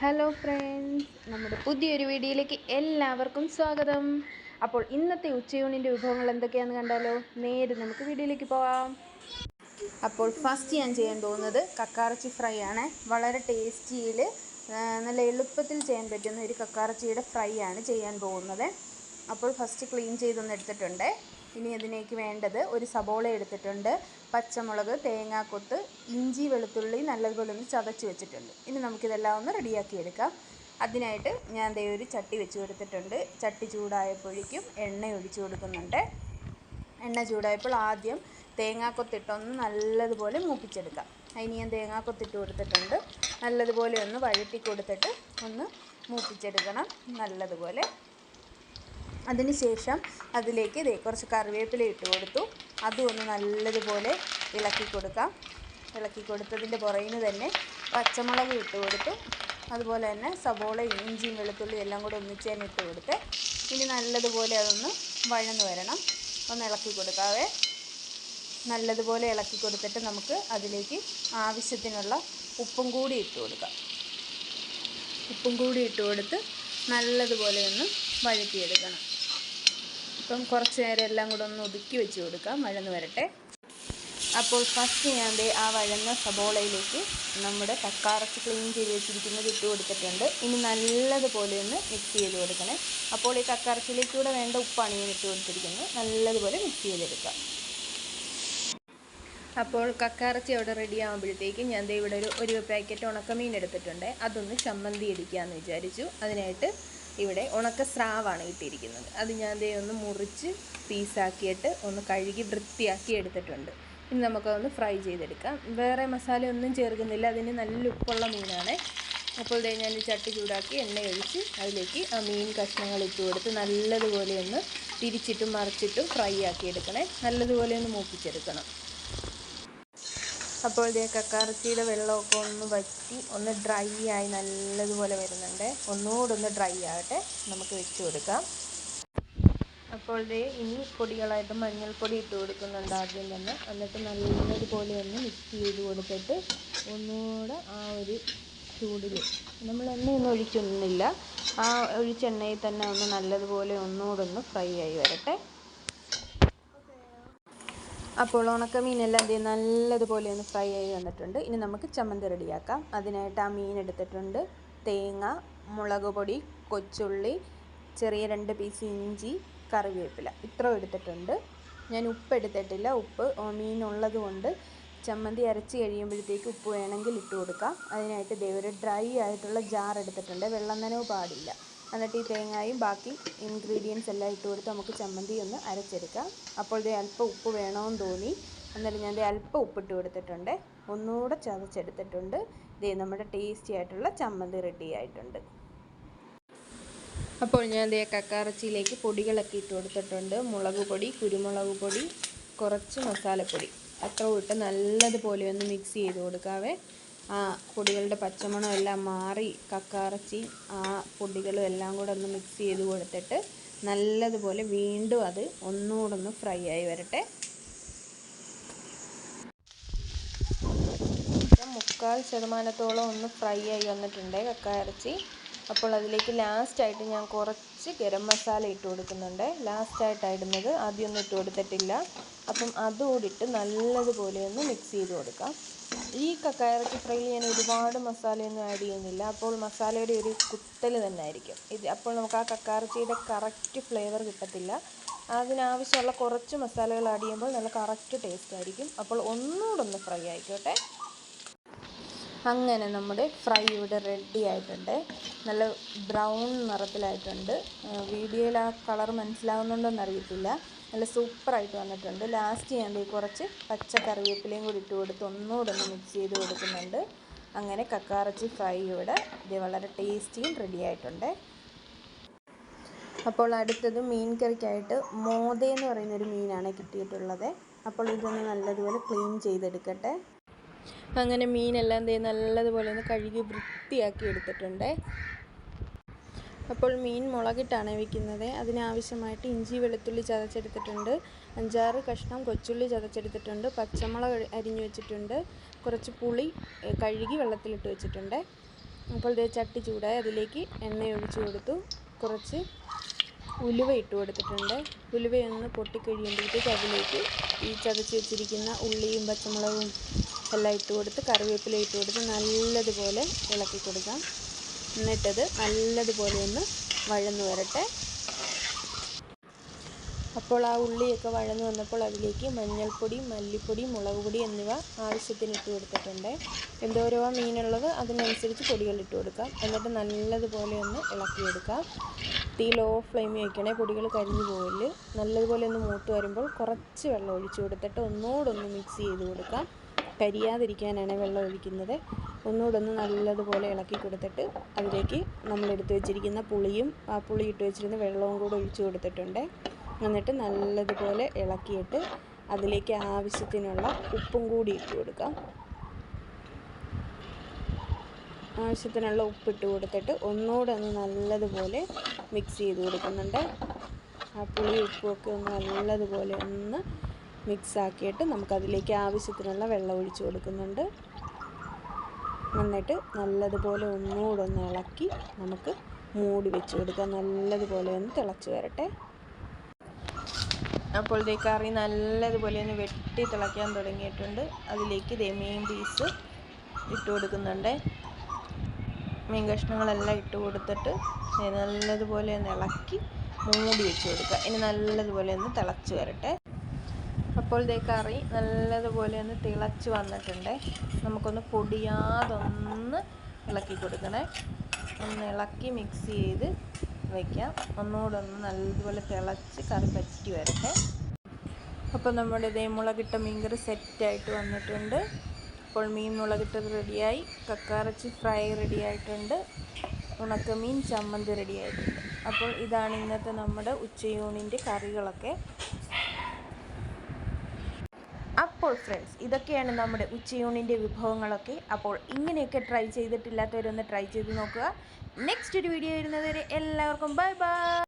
Hello friends, നമ്മുടെ പുതിയൊരു വീഡിയോയിലേക്ക് എല്ലാവർക്കും സ്വാഗതം. അപ്പോൾ ഇന്നത്തെ ഉച്ചയൂണിൻ്റെ വിഭവങ്ങൾ എന്തൊക്കെയാണെന്ന് കണ്ടാലോ? നേരെ നമുക്ക് വീഡിയോയിലേക്ക് പോകാം. അപ്പോൾ ഫസ്റ്റ് ഞാൻ ചെയ്യാൻ പോകുന്നത് കക്കാറച്ചി ഫ്രൈ ആണ്. വളരെ ടേസ്റ്റിയിൽ നല്ല എളുപ്പത്തിൽ ചെയ്യാൻ പറ്റുന്ന ഒരു കക്കാറച്ചിയുടെ ഫ്രൈ ആണ് ചെയ്യാൻ പോകുന്നത്. അപ്പോൾ ഫസ്റ്റ് ക്ലീൻ ചെയ്തൊന്ന് എടുത്തിട്ടുണ്ട്. ഇനി അതിലേക്ക് വേണ്ടത് ഒരു സബോള എടുത്തിട്ടുണ്ട്, പച്ചമുളക്, തേങ്ങാക്കൊത്ത്, ഇഞ്ചി, വെളുത്തുള്ളി നല്ലതുപോലെ ഒന്ന് ചതച്ച് വെച്ചിട്ടുണ്ട്. ഇനി നമുക്കിതെല്ലാം ഒന്ന് റെഡിയാക്കി എടുക്കാം. അതിനായിട്ട് ഞാൻ ഒരു ചട്ടി വെച്ച് കൊടുത്തിട്ടുണ്ട്. ചട്ടി ചൂടായപ്പോഴേക്കും എണ്ണ ഒഴിച്ചു കൊടുക്കുന്നുണ്ട്. എണ്ണ ചൂടായപ്പോൾ ആദ്യം തേങ്ങാക്കൊത്തിട്ടൊന്ന് നല്ലതുപോലെ മൂപ്പിച്ചെടുക്കാം. അതിന് ഞാൻ തേങ്ങാക്കൊത്തിട്ട് കൊടുത്തിട്ടുണ്ട്. നല്ലതുപോലെ ഒന്ന് വഴറ്റി കൊടുത്തിട്ട് ഒന്ന് മൂപ്പിച്ചെടുക്കണം നല്ലതുപോലെ. അതിനുശേഷം അതിലേക്ക് കുറച്ച് കറിവേപ്പില ഇട്ട് കൊടുത്തു. അതും ഒന്ന് നല്ലതുപോലെ ഇളക്കി കൊടുക്കാം. ഇളക്കി കൊടുത്തതിൻ്റെ പുറകിന് തന്നെ പച്ചമുളക് ഇട്ട് കൊടുത്തു. അതുപോലെ തന്നെ സബോള, ഇഞ്ചിയും വെളുത്തുള്ളി എല്ലാം കൂടെ ഒന്നിച്ച് തന്നെ ഇട്ട് കൊടുത്ത് ഇനി നല്ലതുപോലെ അതൊന്ന് വഴന്ന് വരണം. ഒന്ന് ഇളക്കി കൊടുക്കാവേ. നല്ലതുപോലെ ഇളക്കി കൊടുത്തിട്ട് നമുക്ക് അതിലേക്ക് ആവശ്യത്തിനുള്ള ഉപ്പും കൂടി ഇട്ട് കൊടുക്കാം. ഉപ്പും കൂടി ഇട്ട് കൊടുത്ത് നല്ലതുപോലെ ഒന്ന് വഴറ്റിയെടുക്കണം. ഇപ്പം കുറച്ച് നേരം എല്ലാം കൂടെ ഒന്ന് ഒതുക്കി വെച്ച് കൊടുക്കാം, വഴന്ന് വരട്ടെ. അപ്പോൾ ഫസ്റ്റ് ഞാൻ ആ വഴന്ന സബോളയിലേക്ക് നമ്മുടെ കക്കാറച്ചി ക്ലീൻ ചെയ്ത് വെച്ചിരിക്കുന്നത് ഇട്ട് കൊടുത്തിട്ടുണ്ട്. ഇനി നല്ലതുപോലെ ഒന്ന് മിക്സ് ചെയ്ത് കൊടുക്കണേ. അപ്പോൾ ഈ കക്കാറച്ചിയിലേക്കൂടെ വേണ്ട ഉപ്പാണ് ഞാൻ ഇട്ട് കൊടുത്തിരിക്കുന്നത്. നല്ലതുപോലെ മിക്സ് ചെയ്തെടുക്കാം. അപ്പോൾ കക്കാറച്ചി അവിടെ റെഡി ആകുമ്പോഴത്തേക്ക് ഞാൻ ഇവിടെ ഒരു പാക്കറ്റ് ഉണക്കമീൻ എടുത്തിട്ടുണ്ട്. അതൊന്ന് ചമ്മന്തി ഇടിക്കാമെന്ന് വിചാരിച്ചു. അതിനായിട്ട് ഇവിടെ ഉണക്ക സ്രാവാണ് കിട്ടിയിരിക്കുന്നത്. അത് ഞാൻ ഒന്ന് മുറിച്ച് പീസാക്കിയിട്ട് ഒന്ന് കഴുകി വൃത്തിയാക്കി എടുത്തിട്ടുണ്ട്. ഇനി നമുക്കതൊന്ന് ഫ്രൈ ചെയ്തെടുക്കാം. വേറെ മസാല ഒന്നും ചേർക്കുന്നില്ല, അതിന് നല്ല ഉപ്പുള്ള മീനാണ്. അപ്പോൾ ഞാൻ ചട്ടി ചൂടാക്കി എണ്ണ ഒഴിച്ച് അതിലേക്ക് ആ മീൻ കഷ്ണങ്ങൾ ഇട്ട് കൊടുത്ത് നല്ലതുപോലെ ഒന്ന് തിരിച്ചിട്ടും മറിച്ചിട്ടും ഫ്രൈ ആക്കി എടുക്കണേ. നല്ലതുപോലെ ഒന്ന് മൂപ്പിച്ചെടുക്കണം. അപ്പോൾ കക്കാറച്ചിയുടെ വെള്ളമൊക്കെ ഒന്ന് വറ്റി ഒന്ന് ഡ്രൈ ആയി നല്ലതുപോലെ വരുന്നുണ്ട്. ഒന്നുകൂടെ ഒന്ന് ഡ്രൈ ആകട്ടെ, നമുക്ക് വെച്ച് കൊടുക്കാം. അപ്പോൾ ഇനി പൊടികളായിട്ട് മഞ്ഞൾപ്പൊടി ഇട്ട് കൊടുക്കുന്നുണ്ട് ആദ്യം തന്നെ. എന്നിട്ട് നല്ലതുപോലെ ഒന്ന് മിക്സ് ചെയ്ത് കൊടുത്തിട്ട് ഒന്നുകൂടെ ആ ഒരു ചൂടിൽ നമ്മൾ എണ്ണയൊന്നും ഒഴിക്കൊന്നുമില്ല, ആ ഒഴിച്ചെണ്ണയിൽ തന്നെ ഒന്ന് നല്ലതുപോലെ ഒന്നുകൂടെ ഒന്ന് ഫ്രൈ ആയി വരട്ടെ. അപ്പോൾ ഉണക്കമീനെല്ലാം നല്ലതുപോലെ ഒന്ന് ഫ്രൈ ആയി വന്നിട്ടുണ്ട്. ഇനി നമുക്ക് ചമ്മന്തി റെഡിയാക്കാം. അതിനായിട്ട് ആ മീൻ എടുത്തിട്ടുണ്ട്. തേങ്ങ, മുളക് പൊടി, കൊച്ചുള്ളി, ചെറിയ 2 പീസ് ഇഞ്ചി, കറിവേപ്പില ഇത്ര എടുത്തിട്ടുണ്ട്. ഞാൻ ഉപ്പ് എടുത്തിട്ടില്ല. ഉപ്പ് മീനുള്ളത് കൊണ്ട് ചമ്മന്തി അരച്ച് കഴിയുമ്പോഴത്തേക്ക് ഉപ്പ് വേണമെങ്കിൽ ഇട്ട് കൊടുക്കാം. അതിനായിട്ട് ഒരു ഡ്രൈ ആയിട്ടുള്ള ജാർ എടുത്തിട്ടുണ്ട്. വെള്ളം നനവ് പാടില്ല. എന്നിട്ട് ഈ തേങ്ങയും ബാക്കി ഇൻഗ്രീഡിയൻസ് എല്ലാം ഇട്ട് കൊടുത്ത് നമുക്ക് ചമ്മന്തി ഒന്ന് അരച്ചെടുക്കാം. അപ്പോൾ അല്പം ഉപ്പ് വേണമെന്ന് തോന്നി. എന്നാലും ഞാൻ അല്പം ഉപ്പിട്ട് കൊടുത്തിട്ടുണ്ട്. ഒന്നുകൂടെ ചതച്ചെടുത്തിട്ടുണ്ട്. നമ്മുടെ ടേസ്റ്റി ആയിട്ടുള്ള ചമ്മന്തി റെഡി ആയിട്ടുണ്ട്. അപ്പോൾ ഞാൻ കക്കാറച്ചിയിലേക്ക് പൊടികളൊക്കെ ഇട്ട് കൊടുത്തിട്ടുണ്ട്. മുളക് പൊടി, കുരുമുളക് പൊടി, കുറച്ച് മസാലപ്പൊടി അത്ര ഇട്ട് നല്ലതുപോലെ ഒന്ന് മിക്സ് ചെയ്ത് കൊടുക്കാവേ. ആ പൊടികളുടെ പച്ചമണം എല്ലാം മാറി കക്കാറച്ചി ആ പൊടികളും എല്ലാം കൂടെ ഒന്ന് മിക്സ് ചെയ്ത് കൊടുത്തിട്ട് നല്ലതുപോലെ വീണ്ടും അത് ഒന്നുകൂടെ ഒന്ന് ഫ്രൈ ആയി വരട്ടെ. 3/4% ഒന്ന് ഫ്രൈ ആയി വന്നിട്ടുണ്ട് കക്കാറച്ചി. അപ്പോൾ അതിലേക്ക് ലാസ്റ്റായിട്ട് ഞാൻ കുറച്ച് ഗരം മസാല ഇട്ട് കൊടുക്കുന്നുണ്ട്. ലാസ്റ്റായിട്ടാണ് ഇടുന്നത്, ആദ്യമൊന്നും ഇട്ട് കൊടുത്തിട്ടില്ല. അപ്പം അതുകൂടിയിട്ട് നല്ലതുപോലെ ഒന്ന് മിക്സ് ചെയ്ത് കൊടുക്കാം. ഈ കക്കാറച്ചി ഫ്രൈയിൽ ഞാൻ ഒരുപാട് മസാലയൊന്നും ആഡ് ചെയ്യുന്നില്ല. അപ്പോൾ മസാലയുടെ ഒരു കുത്തൽ തന്നെ ആയിരിക്കും ഇത്. അപ്പോൾ നമുക്ക് ആ കക്കാറച്ചിയുടെ കറക്റ്റ് ഫ്ലേവർ കിട്ടത്തില്ല. അതിനാവശ്യമുള്ള കുറച്ച് മസാലകൾ ആഡ് ചെയ്യുമ്പോൾ നല്ല കറക്റ്റ് ടേസ്റ്റ് ആയിരിക്കും. അപ്പോൾ ഒന്നുകൂടെ ഒന്ന് ഫ്രൈ ആയിക്കോട്ടെ. അങ്ങനെ നമ്മുടെ ഫ്രൈ ഇവിടെ റെഡി ആയിട്ടുണ്ട്. നല്ല ബ്രൗൺ നിറത്തിലായിട്ടുണ്ട്. വീഡിയോയിൽ ആ കളർ മനസ്സിലാവുന്നുണ്ടോയെന്ന് അറിയത്തില്ല. നല്ല സൂപ്പറായിട്ട് വന്നിട്ടുണ്ട്. ലാസ്റ്റ് ഞാൻ കുറച്ച് പച്ച കറിവേപ്പിലയും കൂടി ഇട്ട് കൊടുത്ത് ഒന്നുകൂടെ ഒന്ന് മിക്സ് ചെയ്ത് കൊടുക്കുന്നുണ്ട്. അങ്ങനെ കക്കാറച്ചി ഫ്രൈ ഇവിടെ വളരെ ടേസ്റ്റിയും റെഡി ആയിട്ടുണ്ട്. അപ്പോൾ അടുത്തത് മീൻ കറിക്കായിട്ട് മോതയെന്ന് പറയുന്നൊരു മീനാണ് കിട്ടിയിട്ടുള്ളത്. അപ്പോൾ ഇതൊന്ന് നല്ലതുപോലെ ക്ലീൻ ചെയ്തെടുക്കട്ടെ. അങ്ങനെ മീനെല്ലാം നല്ലതുപോലെ ഒന്ന് കഴുകി വൃത്തിയാക്കി എടുത്തിട്ടുണ്ട്. അപ്പോൾ മീൻ മുളകിട്ടാണ് വയ്ക്കുന്നത്. അതിനാവശ്യമായിട്ട് ഇഞ്ചി, വെളുത്തുള്ളി ചതച്ചെടുത്തിട്ടുണ്ട്. 5-6 കഷ്ണം കൊച്ചുള്ളി ചതച്ചെടുത്തിട്ടുണ്ട്. പച്ചമുളക് അരിഞ്ഞു വെച്ചിട്ടുണ്ട്. കുറച്ച് പുളി കഴുകി വെള്ളത്തിലിട്ട് വെച്ചിട്ടുണ്ട്. അപ്പോൾ ഇത് ചട്ടി ചൂടായി അതിലേക്ക് എണ്ണ ഒഴിച്ചു കൊടുത്തു. കുറച്ച് ഉലുവ ഇട്ട് കൊടുത്തിട്ടുണ്ട്. ഉലുവയൊന്ന് പൊട്ടിക്കഴിയുമ്പോഴത്തേക്ക് അതിലേക്ക് ഈ ചതച്ച് വെച്ചിരിക്കുന്ന ഉള്ളിയും പച്ചമുളകും എല്ലാം ഇട്ട് കൊടുത്ത് കറിവേപ്പില ഇട്ട് കൊടുത്ത് നല്ലതുപോലെ ഇളക്കി കൊടുക്കാം. എന്നിട്ടത് നല്ലതുപോലെ ഒന്ന് വഴന്നു വരട്ടെ. അപ്പോൾ ആ ഉള്ളിയൊക്കെ വഴന്നു വന്നപ്പോൾ അതിലേക്ക് മഞ്ഞൾപ്പൊടി, മല്ലിപ്പൊടി, മുളക് പൊടി എന്നിവ ആവശ്യത്തിന് ഇട്ട് കൊടുത്തിട്ടുണ്ട്. എന്തോരോ മീനുള്ളത് അതിനനുസരിച്ച് പൊടികൾ ഇട്ട് കൊടുക്കാം. എന്നിട്ട് നല്ലതുപോലെ ഒന്ന് ഇളക്കിയെടുക്കാം. തീ ലോ ഫ്ലെയിമിൽ വയ്ക്കണേ, പൊടികൾ കരിഞ്ഞു പോവില്ല. നല്ലതുപോലെ ഒന്ന് മൂത്ത് വരുമ്പോൾ കുറച്ച് വെള്ളം ഒഴിച്ചു കൊടുത്തിട്ട് ഒന്നുകൂടൊന്ന് മിക്സ് ചെയ്ത് കൊടുക്കാം. കരിയാതിരിക്കാനാണ് വെള്ളം ഒഴിക്കുന്നത്. ഒന്നുകൂടൊന്ന് നല്ലതുപോലെ ഇളക്കി കൊടുത്തിട്ട് അതിലേക്ക് നമ്മളെടുത്ത് വെച്ചിരിക്കുന്ന പുളിയും ആ പുളി ഇട്ട് വെച്ചിരുന്ന വെള്ളവും കൂടെ ഒഴിച്ചു കൊടുത്തിട്ടുണ്ട്. എന്നിട്ട് നല്ലതുപോലെ ഇളക്കിയിട്ട് അതിലേക്ക് ആവശ്യത്തിനുള്ള ഉപ്പും കൂടി ഇട്ട് കൊടുക്കാം. ആവശ്യത്തിനുള്ള ഉപ്പിട്ട് കൊടുത്തിട്ട് ഒന്നുകൂടെ ഒന്ന് നല്ലതുപോലെ മിക്സ് ചെയ്ത് കൊടുക്കുന്നുണ്ട്. ആ പുളി ഉപ്പുമൊക്കെ ഒന്ന് നല്ലതുപോലെ ഒന്ന് മിക്സാക്കിയിട്ട് നമുക്കതിലേക്ക് ആവശ്യത്തിനുള്ള വെള്ളം ഒഴിച്ച് കൊടുക്കുന്നുണ്ട്. എന്നിട്ട് നല്ലതുപോലെ ഒന്നുകൂടെ ഒന്ന് ഇളക്കി നമുക്ക് മൂടി വെച്ച് കൊടുക്കാം. നല്ലതുപോലെ ഒന്ന് തിളച്ച് വരട്ടെ. അപ്പോൾ ഇതേ കറി നല്ലതുപോലെ ഒന്ന് വെട്ടി തിളയ്ക്കാൻ തുടങ്ങിയിട്ടുണ്ട്. അതിലേക്ക് മീൻ പീസ് ഇട്ട് കൊടുക്കുന്നുണ്ട്. മീൻ കഷ്ണങ്ങളെല്ലാം ഇട്ട് കൊടുത്തിട്ട് നല്ലതുപോലെ ഒന്ന് ഇളക്കി മൂടി വെച്ച് കൊടുക്കുക. ഇനി നല്ലതുപോലെ ഒന്ന് തിളച്ച് വരട്ടെ. അപ്പോൾ ഇതേ കറി നല്ലതുപോലെ ഒന്ന് തിളച്ച് വന്നിട്ടുണ്ട്. നമുക്കൊന്ന് പൊടിയാതൊന്ന് ഇളക്കി കൊടുക്കണേ. ഒന്ന് ഇളക്കി മിക്സ് ചെയ്ത് വയ്ക്കാം. ഒന്നുകൂടെ ഒന്ന് നല്ലതുപോലെ തിളച്ച് കറി പറ്റി വരട്ടെ. അപ്പോൾ നമ്മുടെ ഇതേ മുളകിട്ട മീൻകറി സെറ്റായിട്ട് വന്നിട്ടുണ്ട്. അപ്പോൾ മീൻ മുളകിട്ടത് റെഡിയായി. കക്കാറച്ചി ഫ്രൈ റെഡിയായിട്ടുണ്ട്. ഉണക്കമീൻ ചമ്മന്തി റെഡിയായിട്ടുണ്ട്. അപ്പോൾ ഇതാണ് ഇന്നത്തെ നമ്മുടെ ഉച്ചയൂണിൻ്റെ കറികളൊക്കെ. അപ്പോൾ ഫ്രണ്ട്സ്, ഇതൊക്കെയാണ് നമ്മുടെ ഉച്ചയൂണിൻ്റെ വിഭവങ്ങളൊക്കെ. അപ്പോൾ ഇങ്ങനെയൊക്കെ ട്രൈ ചെയ്തിട്ടില്ലാത്തവരൊന്ന് ട്രൈ ചെയ്ത് നോക്കുക. നെക്സ്റ്റ് ഒരു വീഡിയോ വരുന്നതുവരെ എല്ലാവർക്കും ബൈ ബൈ.